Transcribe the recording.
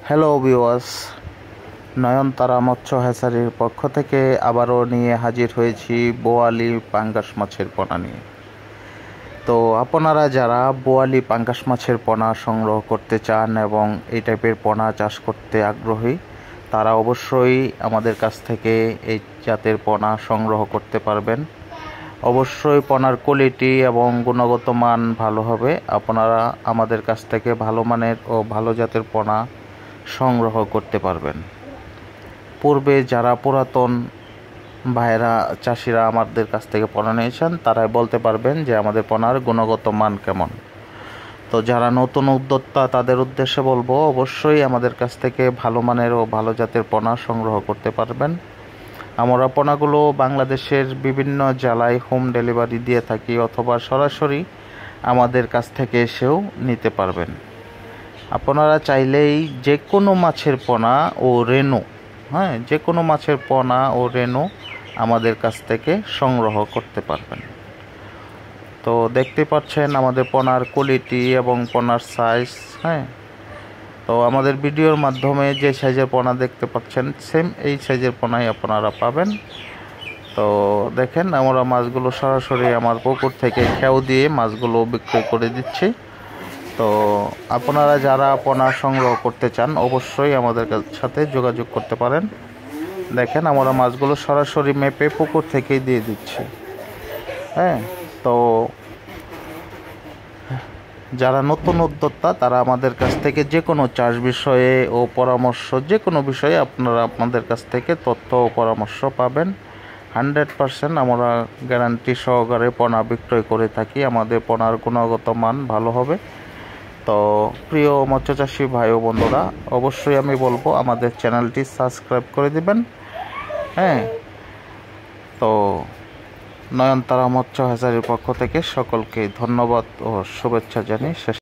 Hello viewers, নয়নতারা মৎস্য হ্যাচারির পক্ষ থেকে আবারও নিয়ে হাজির হয়েছি বোয়ালি পাঙ্গাস মাছের পোনা নিয়ে। তো আপনারা যারা বোয়ালি পাঙ্গাস মাছের পোনা সংগ্রহ করতে চান এবং এই টাইপের পোনা চাষ করতে আগ্রহী, তারা অবশ্যই আমাদের কাছ থেকে এই জাতের পোনা সংগ্রহ করতে পারবেন। অবশ্যই পোনার কোয়ালিটি এবং গুণগত মান ভালো হবে। আপনারা আমাদের কাছ থেকে ভালো মানের ও ভালো জাতের পোনা সংগ্রহ করতে পারবেন। পূর্বে যারা পুরাতন ভাইরা চাষিরা আমাদের কাছ থেকে পোনা নিয়েছেন, তারাই বলতে পারবেন যে আমাদের পোনার গুণগত মান কেমন। তো যারা নতুন উদ্যোক্তা, তাদের উদ্দেশ্যে বলবো, অবশ্যই আমাদের কাছ থেকে ভালো মানের ও ভালো জাতের পোনা সংগ্রহ করতে পারবেন। আমরা পোনাগুলো বাংলাদেশের বিভিন্ন জেলায় হোম ডেলিভারি দিয়ে থাকি, অথবা সরাসরি আমাদের কাছ থেকে এসেও নিতে পারবেন। আপনারা চাইলেই যে কোনো মাছের পোনা ও রেণু, যে কোনো মাছের পোনা ও রেণু আমাদের কাছ থেকে সংগ্রহ করতে পারবেন। তো দেখতে পাচ্ছেন আমাদের পোনার কোয়ালিটি এবং পোনার সাইজ। তো আমাদের ভিডিওর মাধ্যমে যে সাইজের পোনা দেখতে পাচ্ছেন, সেম এই সাইজের পোনাই আপনারা পাবেন। তো দেখেন, আমরা মাছগুলো সরাসরি আমার পুকুর থেকে খেউ দিয়ে মাছগুলো বিক্রয় করে দিচ্ছি। তো আপনারা যারা পোনা সংগ্রহ করতে চান, অবশ্যই আমাদের সাথে যোগাযোগ করতে পারেন। দেখেন, আমরা মাছগুলো সরাসরি মেপে পুকুর থেকেই দিয়ে দিচ্ছি। তো যারা নতুন উদ্যোক্তা, তারা আমাদের কাছ থেকে যে কোনো চাষ বিষয়ে ও পরামর্শ, যে কোনো বিষয়ে আপনারা আপনাদের কাছ থেকে তথ্য ও পরামর্শ পাবেন। 100% আমরা গ্যারান্টি সহকারে পোনা বিক্রয় করে থাকি। আমাদের পোনার গুণগত মান ভালো হবে। তো প্রিয় মৎস্যচাষী ভাই ও বন্ধুরা, অবশ্যই আমি বলবো আমাদের চ্যানেলটি সাবস্ক্রাইব করে দিবেন। তো নয়নতারা মৎস্য হ্যাচারির পক্ষ থেকে সকলকে ধন্যবাদ ও শুভেচ্ছা জানিয়ে শেষ